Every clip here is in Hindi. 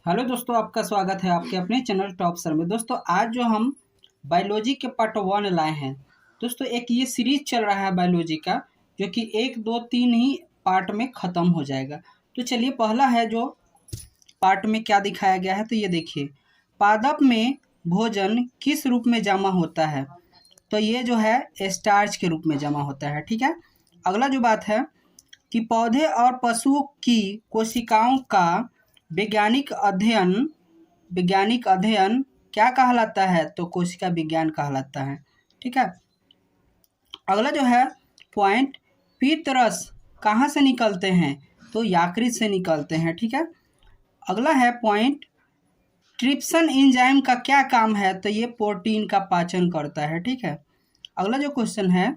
हेलो दोस्तों, आपका स्वागत है आपके अपने चैनल टॉप सर में। दोस्तों आज जो हम बायोलॉजी के पार्ट 1 लाए हैं दोस्तों, एक ये सीरीज चल रहा है बायोलॉजी का, जो कि 1, 2, 3 ही पार्ट में ख़त्म हो जाएगा। तो चलिए, पहला है जो पार्ट में क्या दिखाया गया है, तो ये देखिए, पादप में भोजन किस रूप में जमा होता है। तो ये जो है स्टार्च के रूप में जमा होता है। ठीक है। अगला जो बात है कि पौधे और पशुओं की कोशिकाओं का वैज्ञानिक अध्ययन क्या कहलाता है, तो कोशिका विज्ञान कहलाता है। ठीक है। अगला जो है पॉइंट, पीतरस कहाँ से निकलते हैं, तो यकृत से निकलते हैं। ठीक है। अगला है पॉइंट, ट्रिप्सिन एंजाइम का क्या काम है, तो ये प्रोटीन का पाचन करता है। ठीक है। अगला जो क्वेश्चन है,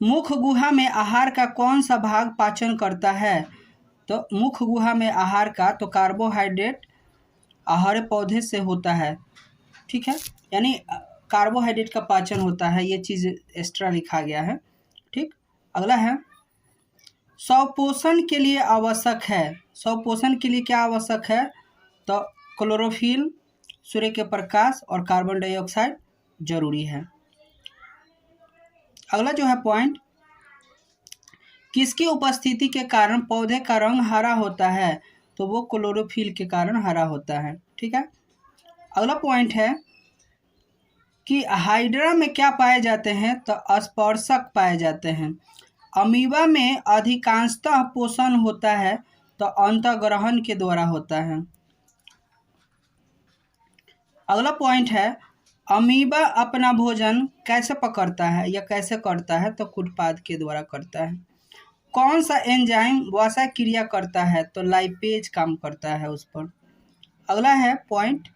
मुख गुहा में आहार का कौन सा भाग पाचन करता है, तो मुख गुहा में आहार का तो कार्बोहाइड्रेट आहार पौधे से होता है। ठीक है। यानी कार्बोहाइड्रेट का पाचन होता है, ये चीज़ एक्स्ट्रा लिखा गया है। ठीक। अगला है, स्वपोषण के लिए आवश्यक है, स्वपोषण के लिए क्या आवश्यक है, तो क्लोरोफिल, सूर्य के प्रकाश और कार्बन डाइऑक्साइड जरूरी है। अगला जो है पॉइंट, किसकी उपस्थिति के कारण पौधे का रंग हरा होता है, तो वो क्लोरोफिल के कारण हरा होता है। ठीक है। अगला पॉइंट है कि हाइड्रा में क्या पाए जाते हैं, तो स्पर्शक पाए जाते हैं। अमीबा में अधिकांशतः पोषण होता है, तो अंतःग्रहण के द्वारा होता है। अगला पॉइंट है, अमीबा अपना भोजन कैसे पकड़ता है या कैसे करता है, तो कुटपाद के द्वारा करता है। कौन सा एंजाइम वसा क्रिया करता है, तो लाइपेज काम करता है उस पर। अगला है पॉइंट,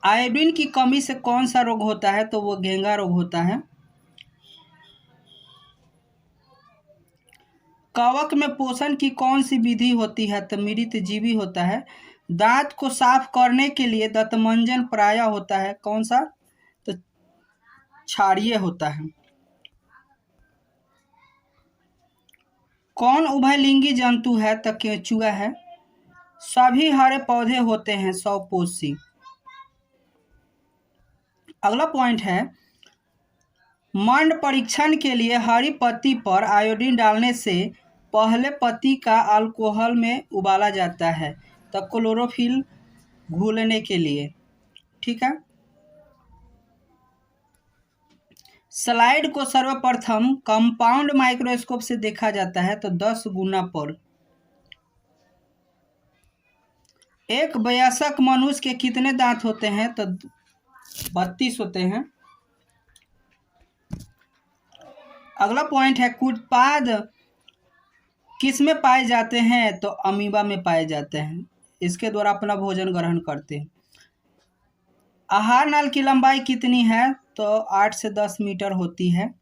आयोडीन की कमी से कौन सा रोग होता है, तो वो घेंगा रोग होता है। कवक में पोषण की कौन सी विधि होती है, तो मृतजीवी होता है। दांत को साफ करने के लिए दंतमंजन प्रायः होता है, कौन सा, तो क्षारीय होता है। कौन उभयलिंगी जंतु है, तो केंचुआ है। सभी हरे पौधे होते हैं स्वपोषी। अगला पॉइंट है, मंड परीक्षण के लिए हरी पत्ती पर आयोडीन डालने से पहले पत्ती का अल्कोहल में उबाला जाता है, तो क्लोरोफिल घुलने के लिए। ठीक है। स्लाइड को सर्वप्रथम कंपाउंड माइक्रोस्कोप से देखा जाता है, तो 10 गुना पर। एक वयस्क मनुष्य के कितने दांत होते हैं, तो 32 होते हैं। अगला पॉइंट है, कुटपाद किस में पाए जाते हैं, तो अमीबा में पाए जाते हैं, इसके द्वारा अपना भोजन ग्रहण करते हैं। आहार नाल की लंबाई कितनी है, तो 8 से 10 मीटर होती है।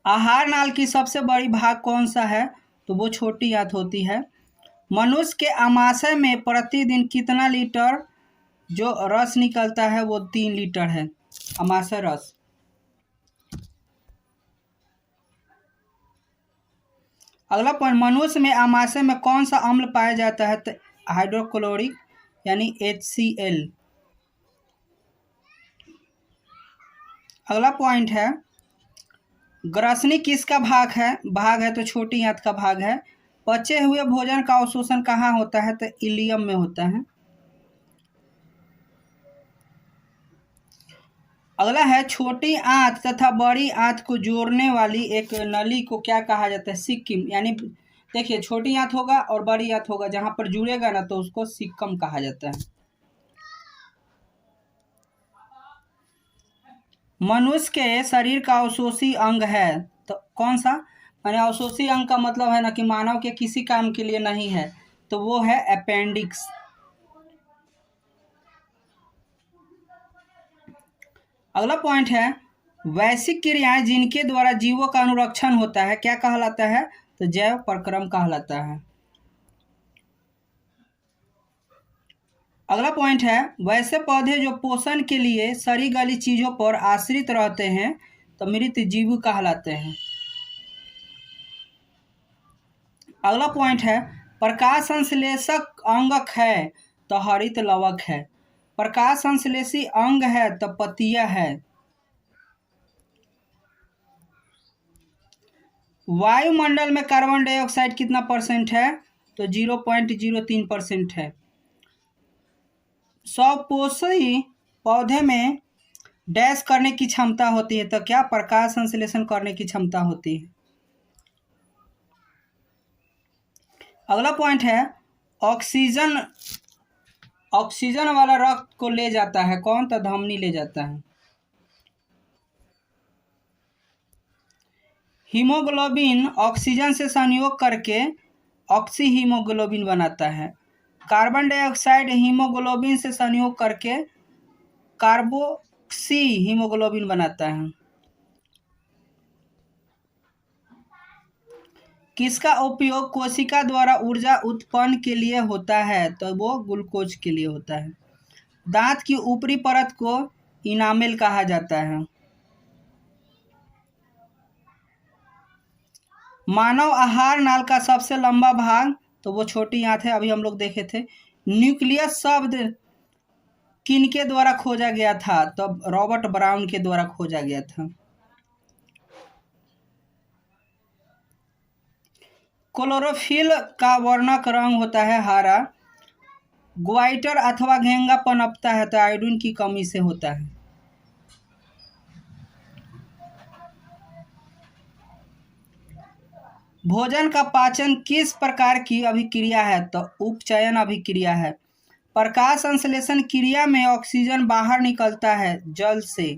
आहार नाल की सबसे बड़ी भाग कौन सा है, तो वो छोटी आंत होती है। मनुष्य के आमाशय में प्रतिदिन कितना लीटर जो रस निकलता है, वो 3 लीटर है आमाशय रस। अगला पॉइंट, मनुष्य में आमाशय में कौन सा अम्ल पाया जाता है, तो हाइड्रोक्लोरिक यानी HCl। अगला पॉइंट है, ग्रसनी किसका भाग है, तो छोटी आंत का भाग है। पचे हुए भोजन का अवशोषण कहाँ होता है, तो इलियम में होता है। अगला है, छोटी आंत तथा बड़ी आंत को जोड़ने वाली एक नली को क्या कहा जाता है, सिक्किम। यानी देखिए, छोटी आंत होगा और बड़ी आंत होगा, जहां पर जुड़ेगा ना, तो उसको सिक्कम कहा जाता है। मनुष्य के शरीर का अवशोषी अंग है, तो कौन सा, यानी अवशोषी अंग का मतलब है ना कि मानव के किसी काम के लिए नहीं है, तो वो है अपेंडिक्स। अगला पॉइंट है, वैश्विक क्रियाएं जिनके द्वारा जीवों का अनुरक्षण होता है क्या कहलाता है, तो जैव प्रक्रम कहलाता है। अगला पॉइंट है, वैसे पौधे जो पोषण के लिए सड़ी गली चीजों पर आश्रित रहते हैं, तो मृतजीवी कहलाते हैं। अगला पॉइंट है प्रकाश संश्लेषक अंगक है तो हरित लवक है, प्रकाश संश्लेषी अंग है तो पत्तियां है। वायुमंडल में कार्बन डाइऑक्साइड कितना परसेंट है तो 0.03% है। स्वपोषी पौधे में डैश करने की क्षमता होती है तो क्या प्रकाश संश्लेषण करने की क्षमता होती है। अगला पॉइंट है ऑक्सीजन वाला रक्त को ले जाता है कौन तो धमनी ले जाता है। हीमोग्लोबिन ऑक्सीजन से संयोग करके ऑक्सी हीमोग्लोबिन बनाता है। कार्बन डाइऑक्साइड हीमोग्लोबिन से संयोग करके कार्बोक्सी हीमोग्लोबिन बनाता है। किसका उपयोग कोशिका द्वारा ऊर्जा उत्पन्न के लिए होता है तो वो ग्लूकोज के लिए होता है। दांत की ऊपरी परत को इनामेल कहा जाता है। मानव आहार नाल का सबसे लंबा भाग तो वो छोटी आंत है, अभी हम लोग देखे थे। न्यूक्लियस शब्द किनके द्वारा खोजा गया था तो रॉबर्ट ब्राउन के द्वारा खोजा गया था। क्लोरोफिल का वर्णक रंग होता है हरा। ग्वाइटर अथवा घेंगा पनपता है तो आयोडीन की कमी से होता है। भोजन का पाचन किस प्रकार की अभिक्रिया है तो उपचयन अभिक्रिया है। प्रकाश संश्लेषण क्रिया में ऑक्सीजन बाहर निकलता है जल से।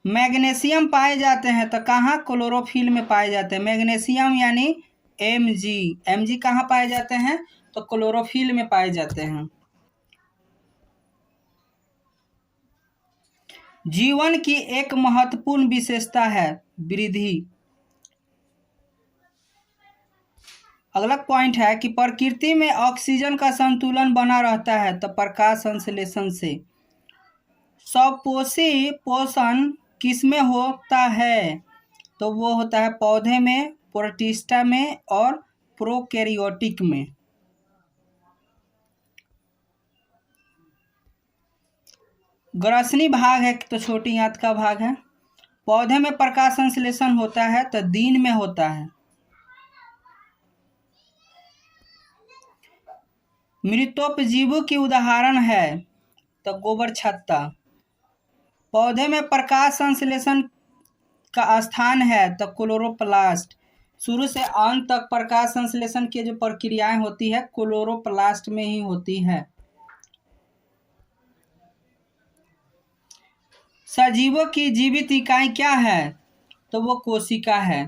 मैग्नीशियम पाए जाते हैं तो कहाँ क्लोरोफिल में पाए जाते हैं। मैग्नीशियम यानी Mg कहाँ पाए जाते हैं तो क्लोरोफिल में पाए जाते हैं। जीवन की एक महत्वपूर्ण विशेषता है वृद्धि। अगला पॉइंट है कि प्रकृति में ऑक्सीजन का संतुलन बना रहता है तो प्रकाश संश्लेषण से। स्वपोषी पोषण किसमें होता है तो वो होता है पौधे में, प्रोटिस्टा में और प्रोकैरियोटिक में। ग्रसनी भाग है तो छोटी आंत का भाग है। पौधे में प्रकाश संश्लेषण होता है तो दिन में होता है। मृतोपजीवों की उदाहरण है तो गोबर छत्ता। पौधे में प्रकाश संश्लेषण का स्थान है तो क्लोरोप्लास्ट। शुरू से अंत तक प्रकाश संश्लेषण की जो प्रक्रियाएं होती है क्लोरोप्लास्ट में ही होती है। सजीवों की जीवित इकाई क्या है तो वो कोशिका है।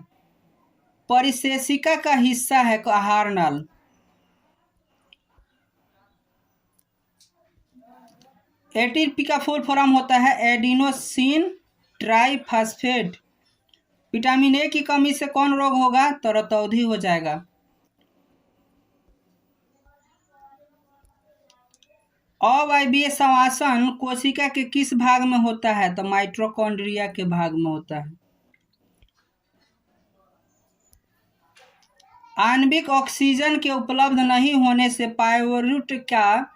परिशेषिका का हिस्सा है आहार नाल। एटीपी का फुल फॉर्म होता है एडिनोसिन ट्राइफॉस्फेट। विटामिन ए की कमी से कौन रोग होगा तो रतौंधी हो जाएगा। अवायवीय श्वसन कोशिका के किस भाग में होता है तो माइटोकॉन्ड्रिया के भाग में होता है। आणविक ऑक्सीजन के उपलब्ध नहीं होने से पायरुवेट का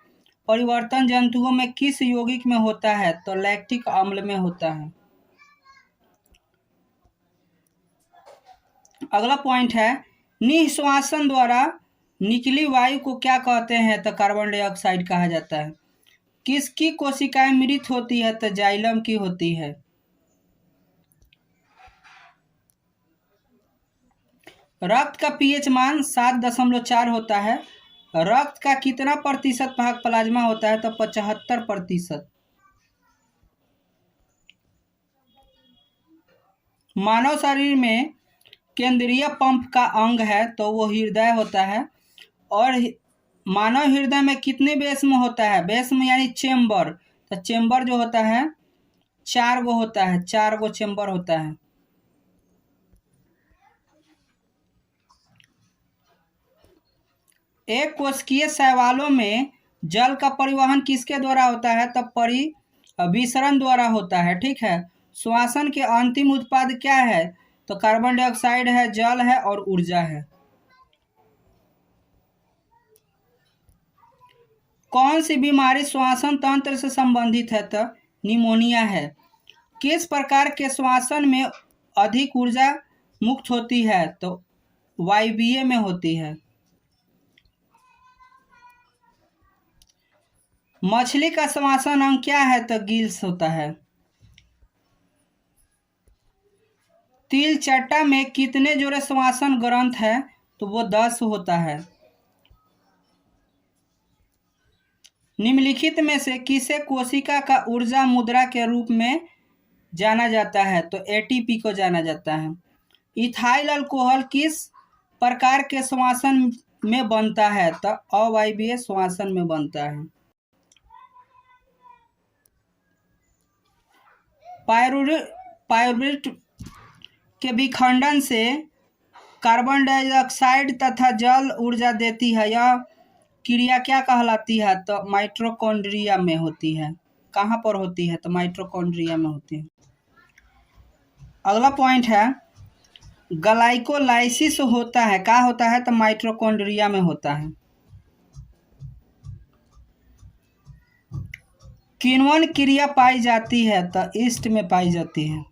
परिवर्तन जंतुओं में किस यौगिक में होता है तो लैक्टिक अम्ल में होता है। अगला पॉइंट है निःश्वासन द्वारा निकली वायु को क्या कहते हैं तो कार्बन डाइऑक्साइड कहा जाता है। किसकी कोशिकाएं मृत होती है तो जाइलम की होती है। रक्त का पीएच मान 7.4 होता है। रक्त का कितना प्रतिशत भाग प्लाज्मा होता है तो 75%। मानव शरीर में केंद्रीय पंप का अंग है तो वो हृदय होता है। और मानव हृदय में कितने बेस्म होता है, बेस्म यानी चेम्बर, तो चेम्बर जो होता है 4 गो होता है, 4 गो चेम्बर होता है। एक कोशिकीय शैवालों में जल का परिवहन किसके द्वारा होता है तब परिविसरण द्वारा होता है। ठीक है। श्वसन के अंतिम उत्पाद क्या है तो कार्बन डाइऑक्साइड है, जल है और ऊर्जा है। कौन सी बीमारी श्वसन तंत्र से संबंधित है? तो निमोनिया है। किस प्रकार के श्वसन में अधिक ऊर्जा मुक्त होती है? तो वायवीय में होती है। मछली का श्वसन अंग क्या है? तो गिल्स होता है। तिलचट्टा में कितने जोड़े श्वसन ग्रंथ है? तो वो 10 होता है। निम्नलिखित में से किसे कोशिका का ऊर्जा मुद्रा के रूप में जाना जाता है? तो एटीपी को जाना जाता है। इथाइल अल्कोहल किस प्रकार के श्वसन में बनता है? तो अवायवीय श्वसन में बनता है। पायरुवेट के विखंडन से कार्बन डाइऑक्साइड तथा जल ऊर्जा देती है। यह क्रिया क्या कहलाती है? तो माइटोकॉन्ड्रिया में होती है। कहाँ पर होती है? तो माइटोकॉन्ड्रिया में होती है। अगला पॉइंट है, ग्लाइकोलाइसिस होता है, कहाँ होता है? तो माइटोकॉन्ड्रिया में होता है। किण्वन क्रिया पाई जाती है? तो ईस्ट में पाई जाती है।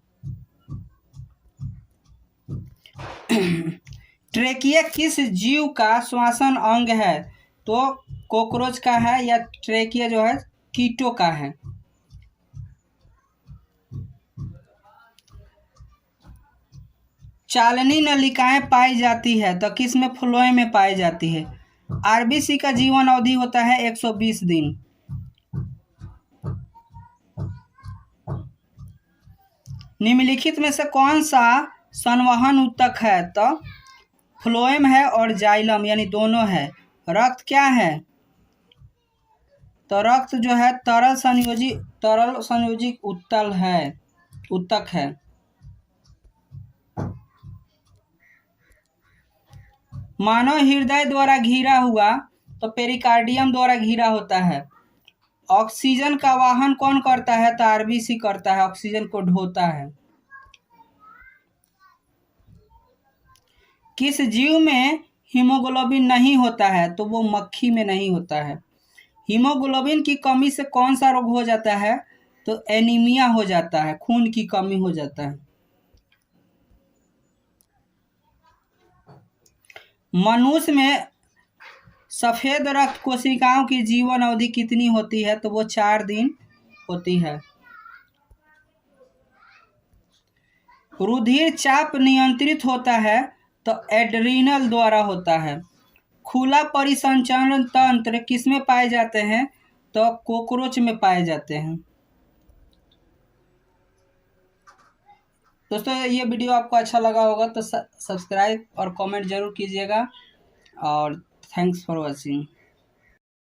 ट्रेकिया किस जीव का श्वसन अंग है? तो कॉकरोच का है, या ट्रेकिया जो है कीटों का है। चालनी नलिकाएं पाई जाती है? तो किस में? फ्लोएम में पाई जाती है। आरबीसी का जीवन अवधि होता है 120 दिन। निम्नलिखित में से कौन सा संवहन ऊतक है? तो फ्लोएम है और जाइलम, यानी दोनों है। रक्त क्या है? तो रक्त जो है तरल संयोजी ऊतक है। मानव हृदय द्वारा घिरा हुआ तो पेरिकार्डियम द्वारा घिरा होता है। ऑक्सीजन का वाहन कौन करता है? तो आरबीसी करता है, ऑक्सीजन को ढोता है। किस जीव में हीमोग्लोबिन नहीं होता है? तो वो मक्खी में नहीं होता है। हीमोग्लोबिन की कमी से कौन सा रोग हो जाता है? तो एनीमिया हो जाता है, खून की कमी हो जाता है। मनुष्य में सफेद रक्त कोशिकाओं की जीवन अवधि कितनी होती है? तो वो 4 दिन होती है। रुधिर चाप नियंत्रित होता है तो एड्रीनल द्वारा होता है। खुला परिसंचरण तंत्र किसमें पाए जाते हैं? तो कॉकरोच में पाए जाते हैं। दोस्तों ये वीडियो आपको अच्छा लगा होगा तो सब्सक्राइब और कमेंट जरूर कीजिएगा, और थैंक्स फॉर वॉचिंग।